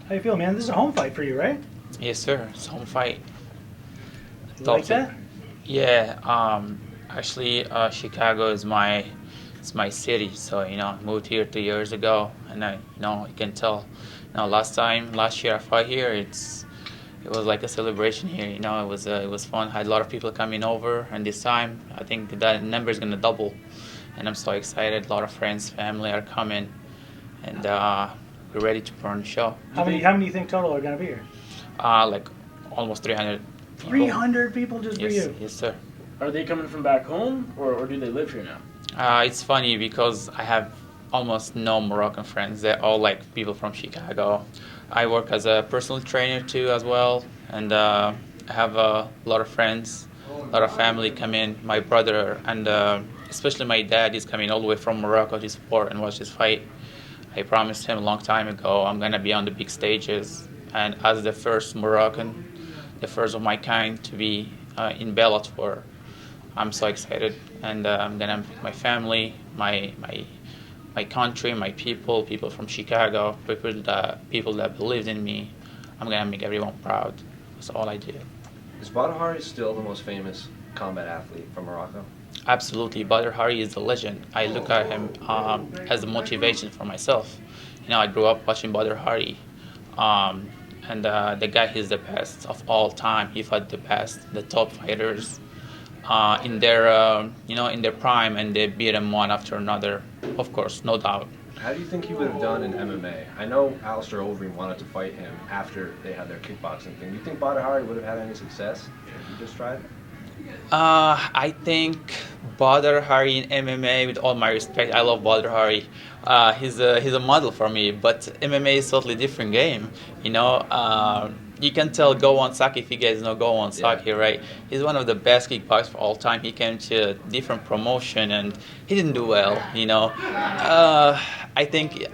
How you feel, man? This is a home fight for you, right? Yes, sir. It's home fight. You like that? Yeah. Actually, Chicago is my city. So I moved here 2 years ago, and you can tell. Last year I fought here. It was like a celebration here. It was fun. I had a lot of people coming over, and this time I think that number is gonna double, and I'm so excited. A lot of friends, family are coming, and we're ready to put on the show. How many do you think total are going to be here? Like almost 300 people. 300 people just for Yes, you. yes, sir. Are they coming from back home, or do they live here now? It's funny because I have almost no Moroccan friends. They're all like people from Chicago. I work as a personal trainer too as well, and I have a lot of friends, a lot of family come in. My brother and especially my dad is coming all the way from Morocco to support and watch this fight. I promised him a long time ago I'm gonna be on the big stages, and as the first Moroccan, the first of my kind to be in Bellator, I'm so excited, and I'm gonna my family, my country, my people from Chicago, people that believed in me. I'm gonna make everyone proud. That's all I do. Is Badr Hari still the most famous combat athlete from Morocco? Absolutely, Badr Hari is a legend. I look at him as a motivation for myself. I grew up watching Badr Hari, and the guy is the best of all time. He fought the best, the top fighters in their prime, and they beat him one after another. Of course, no doubt. How do you think he would have done in MMA? I know Alistair Overeem wanted to fight him after they had their kickboxing thing. Do you think Badr Hari would have had any success if he just tried? I think Badr Hari in MMA, with all my respect, I love Badr Hari. He's a model for me, but MMA is totally different game. You can tell Go on Saki, if you guys know Go on Saki, right? He's one of the best kickboxers of all time. He came to a different promotion and he didn't do well. I think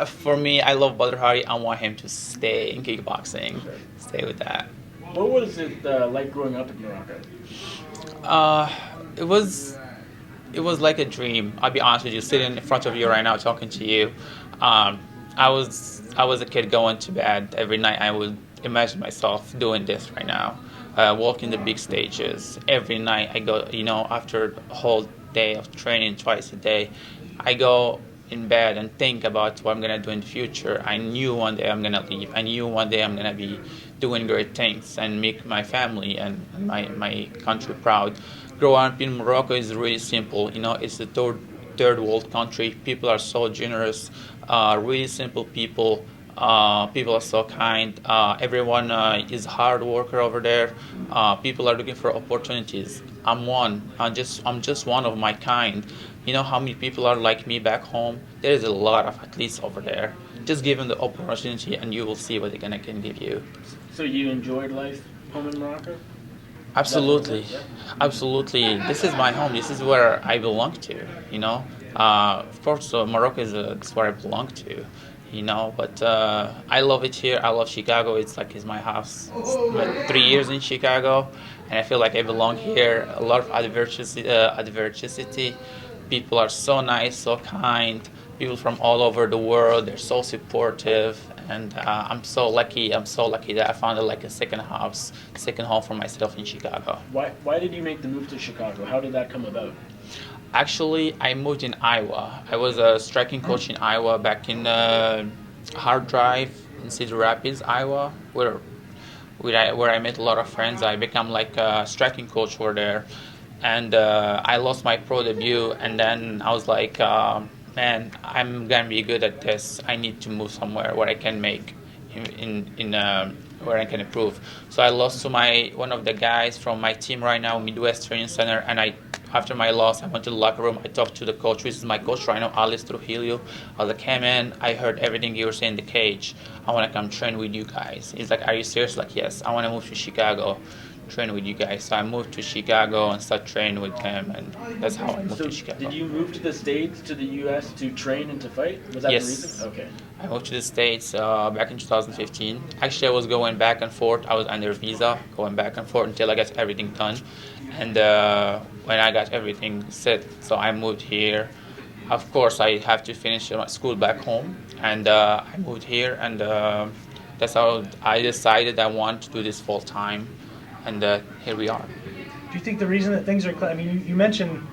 for me, I love Badr Hari. I want him to stay in kickboxing, stay with that. What was it like growing up in Morocco? It was like a dream. I'll be honest with you, sitting in front of you right now, talking to you. I was a kid going to bed every night. I would imagine myself doing this right now, walking the big stages every night. I go, after a whole day of training twice a day, I go in bed and think about what I'm gonna do in the future. I knew one day I'm gonna leave. I knew one day I'm gonna be doing great things and make my family and my country proud. Growing up in Morocco is really simple. It's a third world country. People are so generous, really simple people. People are so kind. Everyone is hard worker over there. People are looking for opportunities. I'm one. I'm just one of my kind. You know how many people are like me back home? There is a lot of athletes over there. Just give them the opportunity, and you will see what they can give you. So you enjoyed life home in Morocco? Absolutely, absolutely. This is my home. This is where I belong to. Of course, Morocco is where I belong to. But I love it here. I love Chicago. It's my house. Spent 3 years in Chicago, and I feel like I belong here. A lot of adversity. People are so nice, so kind. People from all over the world. They're so supportive, and I'm so lucky. I'm so lucky that I found like a second house, second home for myself in Chicago. Why did you make the move to Chicago? How did that come about? Actually, I moved in Iowa. I was a striking coach in Iowa back in Hard Drive in Cedar Rapids, Iowa, where I met a lot of friends. I became like a striking coach over there, and I lost my pro debut. And then I was like, man, I'm gonna be good at this. I need to move somewhere where I can make where I can improve. So I lost to one of the guys from my team right now, Midwest Training Center, and after my loss, I went to the locker room. I talked to the coach, which is my coach right now, Alice Trujillo. I was like, hey man, I heard everything you were saying in the cage. I want to come train with you guys. He's like, are you serious? Like, yes, I want to move to Chicago, train with you guys. So I moved to Chicago and started training with him, and that's how I moved to Chicago. Did you move to the States, to the U.S. to train and to fight? Was that Yes. the reason? Okay. I moved to the States back in 2015. Actually, I was going back and forth. I was under visa, going back and forth until I got everything done. And when I got everything set, so I moved here. Of course, I have to finish my school back home, and I moved here, and That's how I decided I want to do this full time, and here we are. Do you think the reason that things are, I mean, you mentioned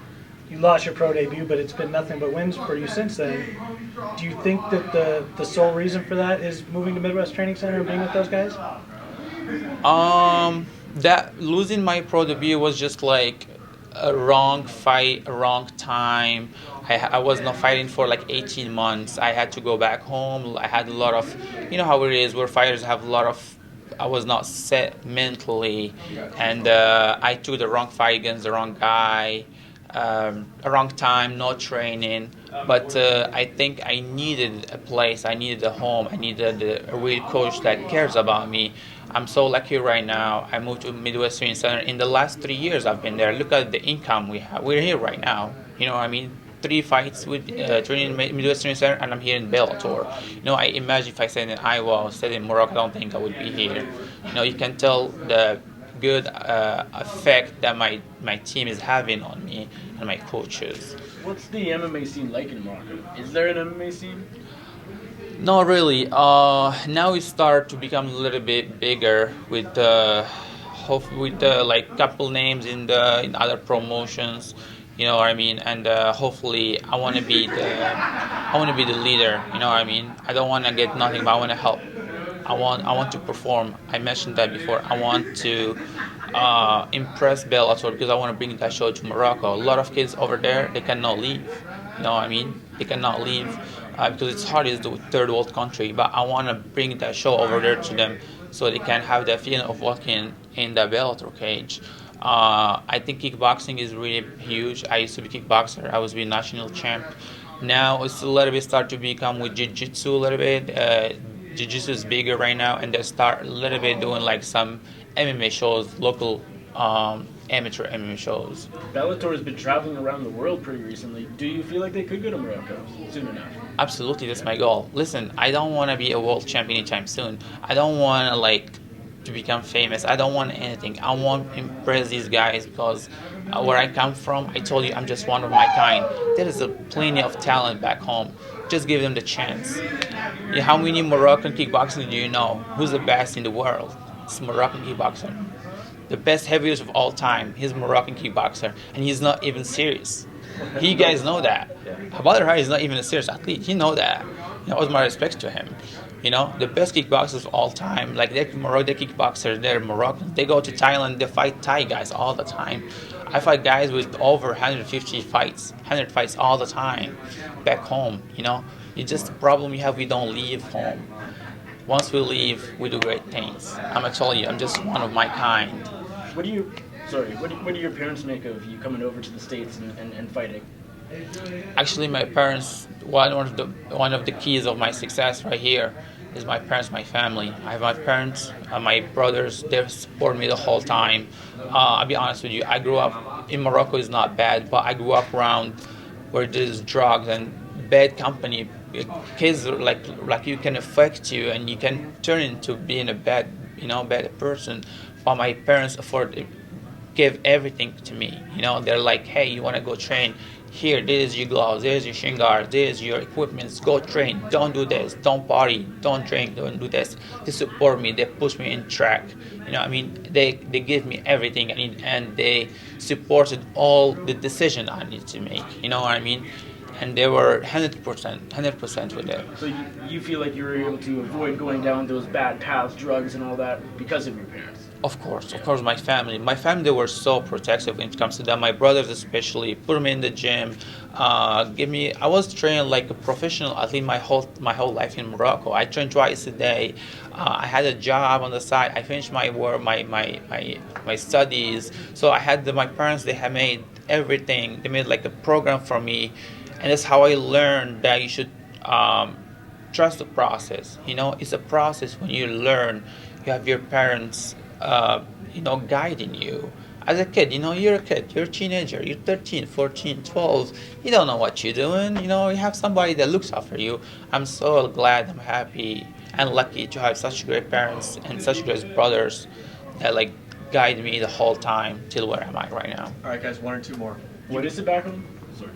you lost your pro debut, but it's been nothing but wins for you since then. Do you think that the sole reason for that is moving to Midwest Training Center and being with those guys? That losing my pro debut was just like a wrong fight, a wrong time. I was not fighting for like 18 months. I had to go back home. I had a lot of, you know how it is, where fighters have a lot of, I was not set mentally, and I took the wrong fight against the wrong guy, a wrong time, no training. But I think I needed a place, I needed a home, I needed a real coach that cares about me. I'm so lucky right now. I moved to Midwest Training Center. In the last 3 years I've been there. Look at the income we have. We're here right now. You know what I mean? 3 fights with training in Midwest Training Center, and I'm here in Bellator. You know, I imagine if I stayed in Iowa or stayed in Morocco, I don't think I would be here. You know, you can tell the good effect that my team is having on me and my coaches. What's the MMA scene like in Morocco? Is there an MMA scene? Not really. Now we start to become a little bit bigger with like couple names in other promotions. You know what I mean? And hopefully, I want to be the leader. You know what I mean? I don't want to get nothing, but I want to help. I want to perform. I mentioned that before. I want to impress Bellator because I want to bring that show to Morocco. A lot of kids over there, they cannot leave. You know what I mean? They cannot leave because it's hard. It's the third world country. But I want to bring that show over there to them so they can have that feeling of walking in the Bellator cage. I think kickboxing is really huge. I used to be kickboxer. I was a national champ. Now it's a little bit start to become with jiu-jitsu a little bit. Jiu-jitsu is bigger right now, and they start a little bit doing like some MMA shows, local amateur MMA shows. Bellator has been traveling around the world pretty recently. Do you feel like they could go to Morocco soon enough? Absolutely, that's my goal. Listen, I don't want to be a world champion anytime soon. I don't want to become famous. I don't want anything. I want to impress these guys because where I come from, I told you I'm just one of my kind. There is plenty of talent back home. Just give them the chance. Yeah, how many Moroccan kickboxers do you know? Who's the best in the world? It's Moroccan kickboxer. The best heavyweight of all time. He's a Moroccan kickboxer, and he's not even serious. You guys know that. Badr Hari is not even a serious athlete. You know that. You know, all my respect to him. You know, the best kickboxers of all time, like they're Moroccan kickboxers, they're Moroccan. They go to Thailand, they fight Thai guys all the time. I fight guys with over 150 fights, 100 fights all the time back home, you know. It's just the problem we have, we don't leave home. Once we leave, we do great things. I'm gonna tell you, I'm just one of my kind. What do your parents make of you coming over to the States and fighting? Actually, my parents, one of the keys of my success right here is my parents, my family. I have my parents, my brothers, they support me the whole time. I'll be honest with you, I grew up, in Morocco is not bad, but I grew up around where there's drugs and bad company. Kids like you can affect you and you can turn into being a bad person. But my parents give everything to me. You know, they're like, hey, you want to go train? Here, this is your gloves, there's your shin guards, there's your equipment, go train, don't do this, don't party, don't drink, don't do this. They support me, they push me in track. You know, I mean, they give me everything I need, and they supported all the decision I need to make. You know what I mean? And they were 100% with it. So you feel like you were able to avoid going down those bad paths, drugs and all that, because of your parents? Of course, my family. My family, they were so protective when it comes to that. My brothers especially put me in the gym. I was trained like a professional athlete my whole life in Morocco. I trained twice a day. I had a job on the side. I finished my work, my studies. So I had my parents. They have made everything. They made like a program for me, and that's how I learned that you should trust the process. You know, it's a process when you learn. You have your parents. Guiding you. As a kid, you're a kid, you're a teenager, you're 13, 14, 12, you don't know what you're doing, you have somebody that looks after you. I'm so glad, I'm happy and lucky to have such great parents and such great brothers that guide me the whole time till where am I right now. Alright guys, 1 or 2 more. You miss it back home? Sorry.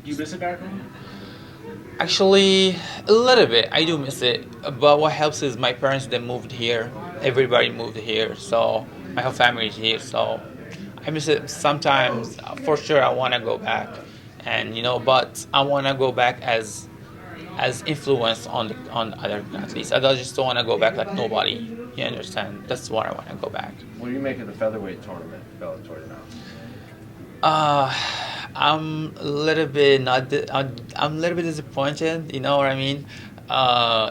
You miss it back home? Actually, a little bit. I do miss it. But what helps is my parents, they moved here. Everybody moved here. So my whole family is here. So I miss it sometimes. For sure, I want to go back. And, but I want to go back as influence on other athletes. I just don't want to go back like nobody. You understand? That's why I want to go back. What do you make of the featherweight tournament, Bellator now? I'm a little bit not. I'm a little bit disappointed. You know what I mean?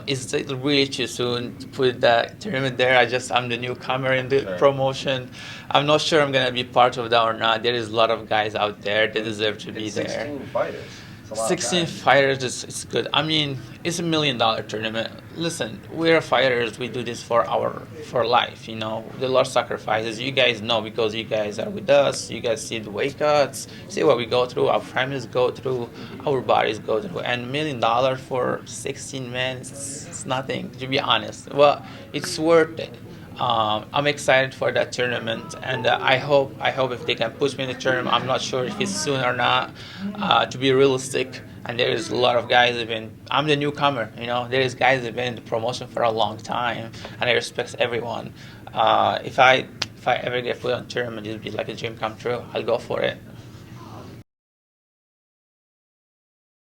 It's really too soon to put that tournament there. I'm the newcomer in the promotion. I'm not sure I'm gonna be part of that or not. There is a lot of guys out there that deserve to be there. 16 fighters. It's a lot of 16 guys. fighters is good. I mean, it's $1 million tournament. Listen, we're fighters. We do this for life. There's a lot of sacrifices. You guys know because you guys are with us. You guys see the weight cuts, see what we go through. Our families go through, our bodies go through, and $1 million for 16 men, it's nothing. To be honest, well, it's worth it. I'm excited for that tournament, and I hope if they can push me in the tournament. I'm not sure if it's soon or not. To be realistic, and there is a lot of guys that have been. I'm the newcomer, There is guys that have been in the promotion for a long time, and I respect everyone. If I ever get put on tournament, it'll be like a dream come true. I'll go for it.